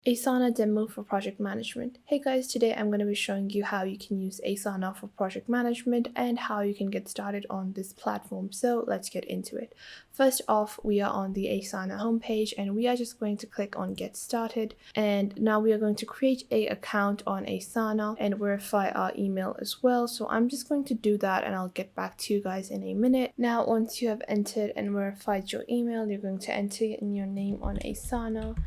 Asana Demo for Project Management. Hey guys, today I'm going to be showing you how you can use Asana for project management and how you can get started on this platform. So let's get into it. First off, we are on the Asana homepage and we are just going to click on Get Started. And now we are going to create an account on Asana and verify our email as well. So I'm just going to do that and I'll get back to you guys in a minute. Now, once you have entered and verified your email, you're going to enter in your name on Asana,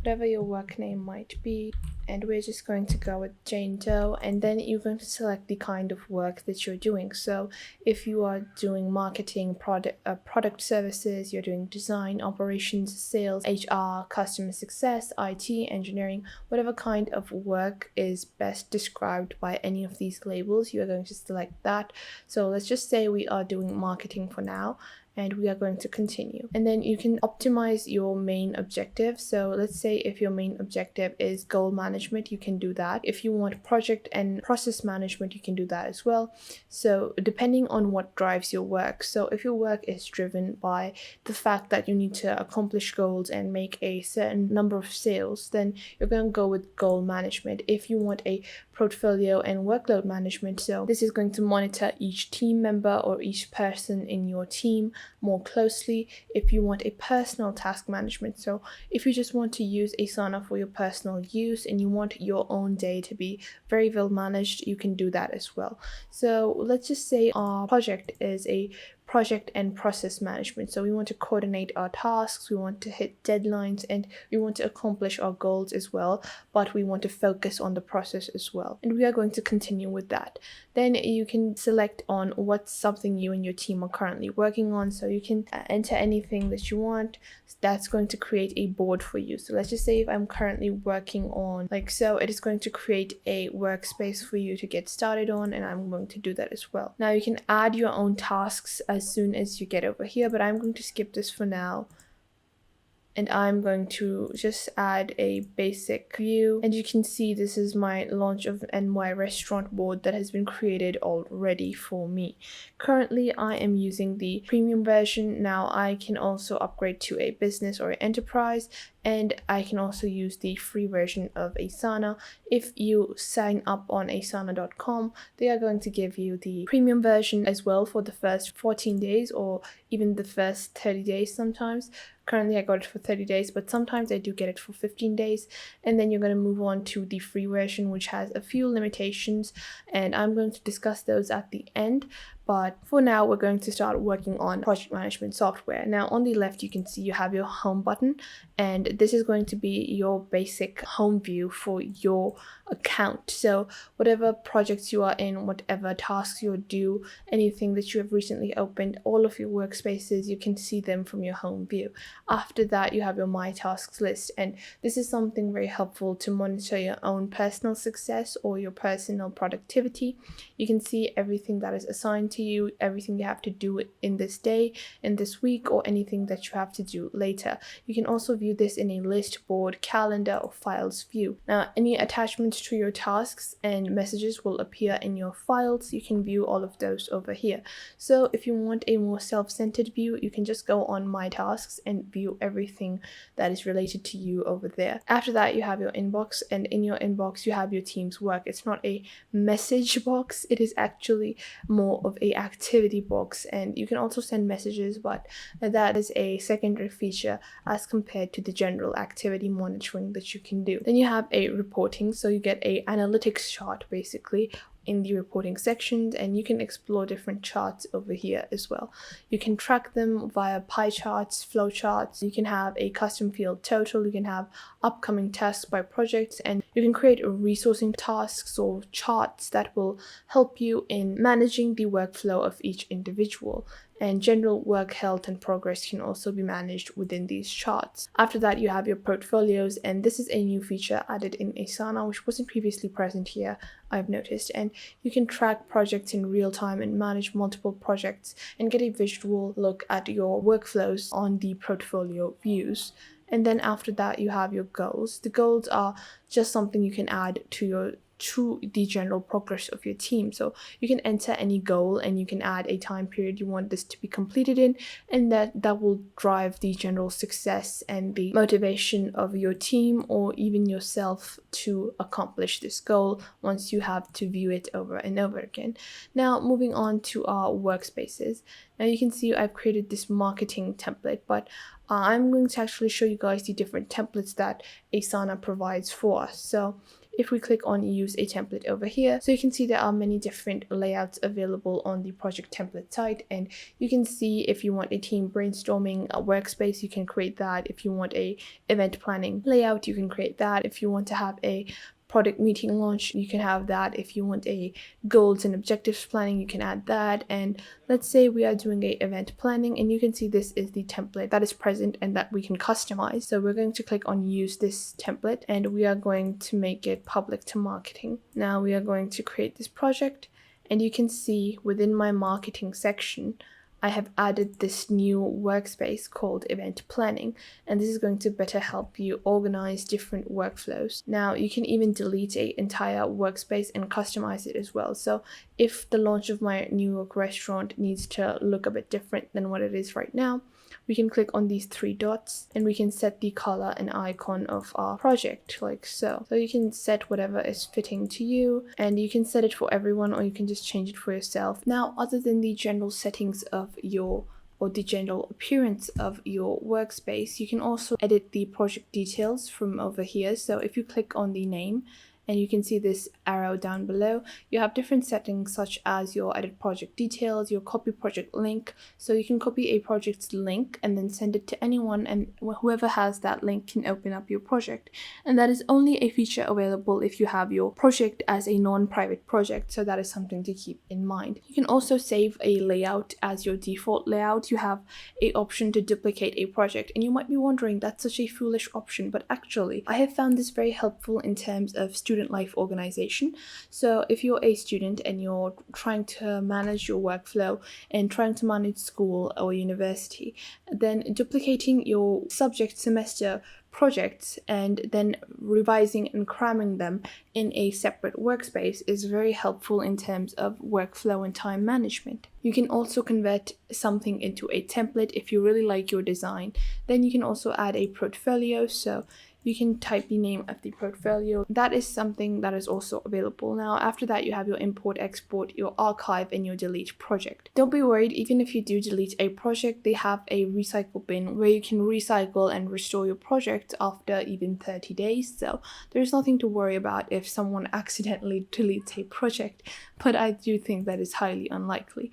whatever your work name might be, and we're just going to go with Jane Doe, and then you're going to select the kind of work that you're doing. So if you are doing marketing, product services, you're doing design, operations, sales, HR, customer success, IT, engineering, whatever kind of work is best described by any of these labels, you are going to select that. So let's just say we are doing marketing for now, and we are going to continue. And then you can optimize your main objective. So let's say if your main objective is goal management, you can do that. If you want project and process management, you can do that as well. So depending on what drives your work. So if your work is driven by the fact that you need to accomplish goals and make a certain number of sales, then you're going to go with goal management. If you want a portfolio and workload management, so this is going to monitor each team member or each person in your team more closely. If you want a personal task management, so if you just want to use Asana for your personal use and you want your own day to be very well managed, you can do that as well. So let's just say our project is a project and process management. So we want to coordinate our tasks, we want to hit deadlines, and we want to accomplish our goals as well, but we want to focus on the process as well. And we are going to continue with that. Then you can select on what's something you and your team are currently working on. So you can enter anything that you want. That's going to create a board for you. So let's just say if I'm currently working on so, it is going to create a workspace for you to get started on, and I'm going to do that as well. Now you can add your own tasks as soon as you get over here, but I'm going to skip this for now. And I'm going to just add a basic view, and you can see this is my launch of NY restaurant board that has been created already for me. Currently I am using the premium version. Now I can also upgrade to a business or enterprise, and I can also use the free version of Asana. If you sign up on asana.com, they are going to give you the premium version as well for the first 14 days or even the first 30 days sometimes. Currently I got it for 30 days, but sometimes I do get it for 15 days. And then you're going to move on to the free version, which has a few limitations, and I'm going to discuss those at the end. But for now, we're going to start working on project management software. Now on the left, you can see you have your home button, and this is going to be your basic home view for your account. So whatever projects you are in, whatever tasks you do, anything that you have recently opened, all of your workspaces, you can see them from your home view. After that, you have your My Tasks list, and this is something very helpful to monitor your own personal success or your personal productivity. You can see everything that is assigned to you, everything you have to do in this day, in this week, or anything that you have to do later. You can also view this in a list, board, calendar, or files view. Now, any attachments to your tasks and messages will appear in your files. You can view all of those over here. So if you want a more self-centered view, you can just go on My Tasks and view everything that is related to you over there. After that, you have your inbox, and in your inbox you have your team's work. It's not a message box, it is actually more of a activity box, and you can also send messages, but that is a secondary feature as compared to the general activity monitoring that you can do. Then you have a reporting, so you get a analytics chart basically in the reporting sections, and you can explore different charts over here as well. You can track them via pie charts, flow charts. You can have a custom field total, you can have upcoming tasks by projects, and you can create resourcing tasks or charts that will help you in managing the workflow of each individual. And general work health and progress can also be managed within these charts. After that, you have your portfolios, and this is a new feature added in Asana which wasn't previously present here, I've noticed. And you can track projects in real time and manage multiple projects and get a visual look at your workflows on the portfolio views. And then after that, you have your goals. The goals are just something you can add to your to the general progress of your team. So you can enter any goal and you can add a time period you want this to be completed in, and that will drive the general success and the motivation of your team or even yourself to accomplish this goal once you have to view it over and over again. Now moving on to our workspaces. Now you can see I've created this marketing template, but I'm going to actually show you guys the different templates that Asana provides for us. So if we click on use a template over here, so you can see there are many different layouts available on the project template site, and you can see if you want a team brainstorming a workspace, you can create that. If you want a event planning layout, you can create that. If you want to have a product meeting launch, you can have that. If you want a goals and objectives planning, you can add that. And let's say we are doing a event planning, and you can see this is the template that is present and that we can customize. So we're going to click on use this template, and we are going to make it public to marketing. Now we are going to create this project, and you can see within my marketing section I have added this new workspace called event planning, and this is going to better help you organize different workflows. Now you can even delete an entire workspace and customize it as well. So if the launch of my New York restaurant needs to look a bit different than what it is right now, we can click on these three dots and we can set the color and icon of our project like so. So you can set whatever is fitting to you, and you can set it for everyone or you can just change it for yourself. Now, other than the general settings of the general appearance of your workspace, you can also edit the project details from over here. So if you click on the name, and you can see this arrow down below, you have different settings such as your edit project details, your copy project link. So you can copy a project's link and then send it to anyone, and whoever has that link can open up your project. And that is only a feature available if you have your project as a non-private project, so that is something to keep in mind. You can also save a layout as your default layout. You have an option to duplicate a project, and you might be wondering, that's such a foolish option, but actually I have found this very helpful in terms of student life organization. So if you're a student and you're trying to manage your workflow and trying to manage school or university, then duplicating your subject semester projects and then revising and cramming them in a separate workspace is very helpful in terms of workflow and time management. You can also convert something into a template if you really like your design. Then you can also add a portfolio, so you can type the name of the portfolio. That is something that is also available. Now after that, you have your import, export, your archive, and your delete project. Don't be worried, even if you do delete a project, they have a recycle bin where you can recycle and restore your project after even 30 days. So there's nothing to worry about if someone accidentally deletes a project, but I do think that is highly unlikely.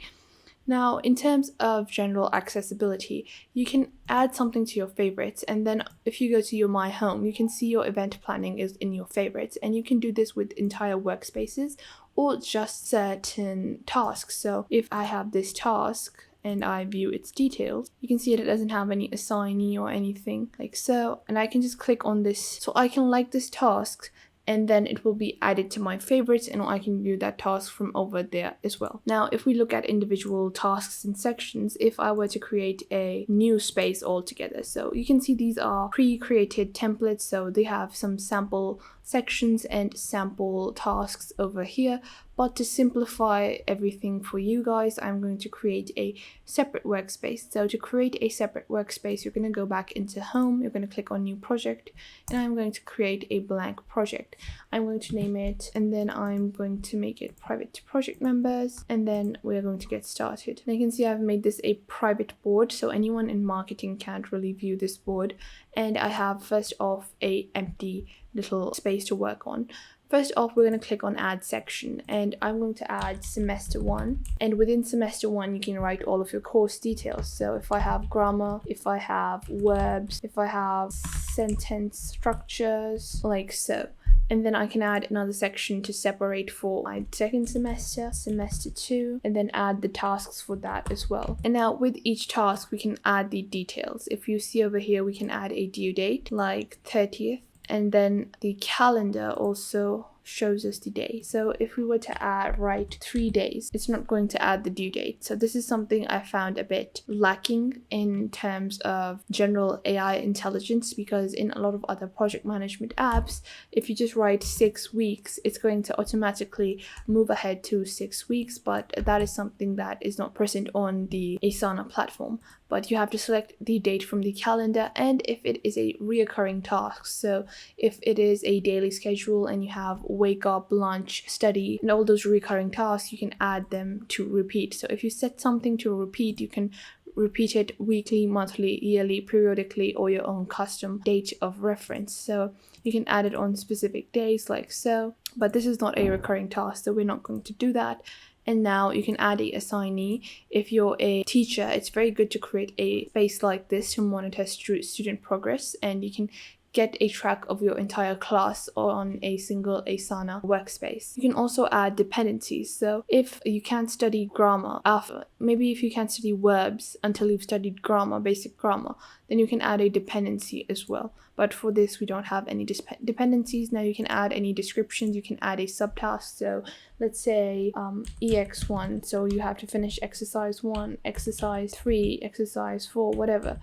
Now, in terms of general accessibility, you can add something to your favorites, and then if you go to your My Home, you can see your event planning is in your favorites, and you can do this with entire workspaces or just certain tasks. So if I have this task and I view its details, you can see that it doesn't have any assignee or anything like so, and I can just click on this, so I can like this task, and then it will be added to my favorites and I can view that task from over there as well. Now, if we look at individual tasks and sections, if I were to create a new space altogether, so you can see these are pre-created templates, so they have some sample sections and sample tasks over here. But to simplify everything for you guys, I'm going to create a separate workspace. So to create a separate workspace, you're going to go back into Home, you're going to click on New Project, and I'm going to create a blank project. I'm going to name it, and then I'm going to make it private to project members, and then we're going to get started. And you can see I've made this a private board, so anyone in marketing can't really view this board. And I have first off a empty little space to work on. First off, we're going to click on add section, and I'm going to add semester 1, and within semester 1 you can write all of your course details. So if I have grammar, if I have verbs, if I have sentence structures, like so. And then I can add another section to separate for my second semester, semester 2, and then add the tasks for that as well. And now with each task, we can add the details. If you see over here, we can add a due date like 30th, and then the calendar also shows us the day. So if we were to write 3 days, it's not going to add the due date. So this is something I found a bit lacking in terms of general AI intelligence, because in a lot of other project management apps, if you just write 6 weeks, it's going to automatically move ahead to 6 weeks, but that is something that is not present on the Asana platform. But you have to select the date from the calendar, and if it is a reoccurring task, so if it is a daily schedule and you have wake up, lunch, study, and all those recurring tasks, you can add them to repeat. So if you set something to repeat, you can repeat it weekly, monthly, yearly, periodically, or your own custom date of reference. So you can add it on specific days like so, but this is not a recurring task, so we're not going to do that. And now you can add a assignee. If you're a teacher, it's very good to create a space like this to monitor student progress, and you can get a track of your entire class on a single Asana workspace. You can also add dependencies. So if you can't study grammar after, maybe if you can't study verbs until you've studied grammar, basic grammar, then you can add a dependency as well. But for this, we don't have any dependencies. Now you can add any descriptions. You can add a subtask. So let's say EX1. So you have to finish exercise 1, exercise 3, exercise 4, whatever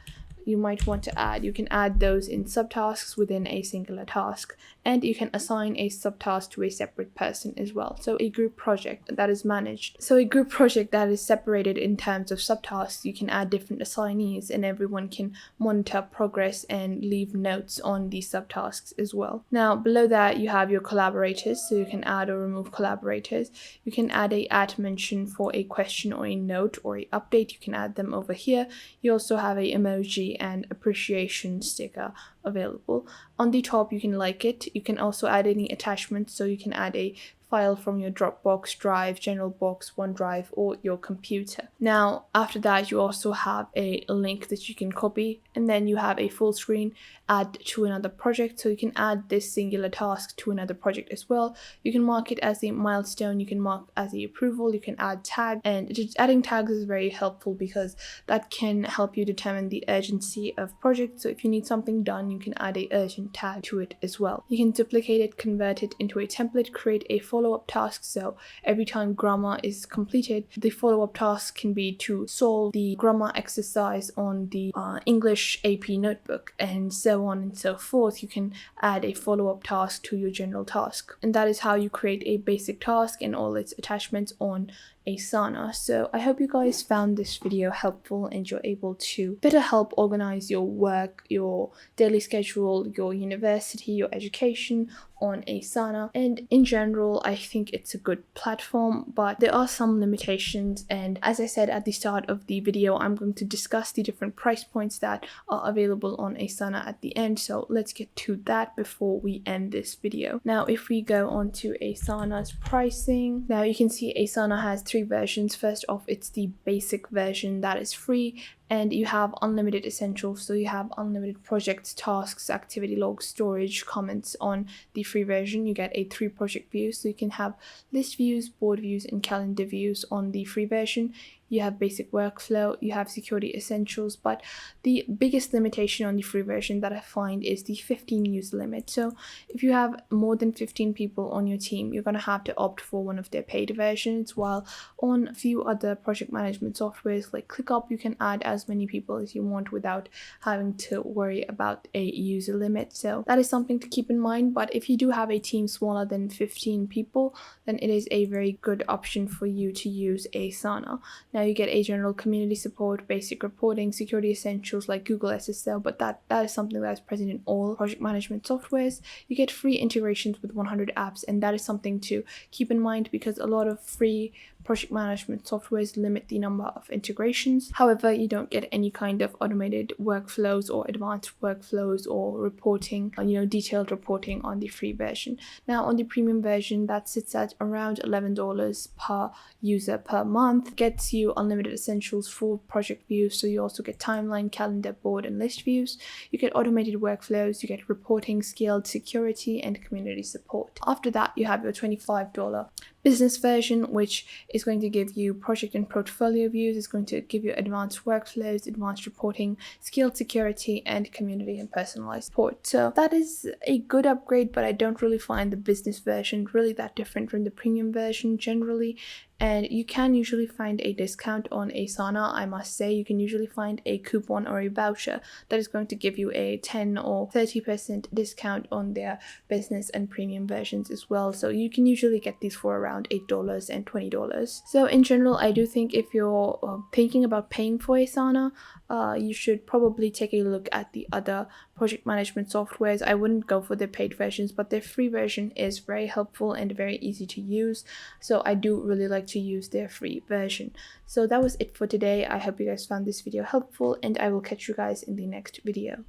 you might want to add. You can add those in subtasks within a singular task, and you can assign a subtask to a separate person as well. So a group project that is managed. So a group project that is separated in terms of subtasks, you can add different assignees and everyone can monitor progress and leave notes on these subtasks as well. Now below that you have your collaborators, so you can add or remove collaborators. You can add a @mention for a question or a note or a update. You can add them over here. You also have a emoji and appreciation sticker available. On the top you can like it. You can also add any attachments, so you can add a file from your Dropbox, Drive, General Box, OneDrive, or your computer. Now after that you also have a link that you can copy, and then you have a full screen add to another project, so you can add this singular task to another project as well. You can mark it as a milestone, you can mark as a approval, you can add tag, and just adding tags is very helpful because that can help you determine the urgency of projects. So if you need something done, you can add a urgent tag to it as well. You can duplicate it, convert it into a template, create a follow-up task. So every time grammar is completed, the follow-up task can be to solve the grammar exercise on the English AP notebook, and so on and so forth. You can add a follow-up task to your general task, and that is how you create a basic task and all its attachments on Asana. So I hope you guys found this video helpful and you're able to better help organize your work, your daily schedule, your university, your education on Asana. And in general, I think it's a good platform, but there are some limitations, and as I said at the start of the video, I'm going to discuss the different price points that are available on Asana at the end. So let's get to that before we end this video. Now if we go on to Asana's pricing, now you can see Asana has 3 versions. First off, it's the basic version that is free, and you have unlimited essentials. So you have unlimited projects, tasks, activity logs, storage, comments on the free version. You get a 3 project views, so you can have list views, board views, and calendar views on the free version. You have basic workflow, you have security essentials, but the biggest limitation on the free version that I find is the 15 user limit. So if you have more than 15 people on your team, you're going to have to opt for one of their paid versions, while on a few other project management softwares like ClickUp, you can add as many people as you want without having to worry about a user limit. So that is something to keep in mind. But if you do have a team smaller than 15 people, then it is a very good option for you to use Asana. Now you get a general community support, basic reporting, security essentials like Google SSL, but that is something that is present in all project management softwares. You get free integrations with 100 apps, and that is something to keep in mind because a lot of free project management softwares limit the number of integrations. However, you don't get any kind of automated workflows or advanced workflows or reporting, detailed reporting on the free version. Now on the premium version, that sits at around $11 per user per month, gets you unlimited essentials, full project views, so you also get timeline, calendar, board, and list views. You get automated workflows, you get reporting, scaled security, and community support. After that, you have your $25 business version, which is going to give you project and portfolio views. It's going to give you advanced workflows, advanced reporting, scaled security, and community and personalized support. So that is a good upgrade, but I don't really find the business version really that different from the premium version generally. And you can usually find a discount on Asana. I must say, you can usually find a coupon or a voucher that is going to give you a 10 or 30% discount on their business and premium versions as well. So you can usually get these for around $8 and $20. So in general, I do think if you're thinking about paying for Asana, you should probably take a look at the other project management softwares. I wouldn't go for the paid versions, but their free version is very helpful and very easy to use. So I do really like to use their free version. So that was it for today. I hope you guys found this video helpful, and I will catch you guys in the next video.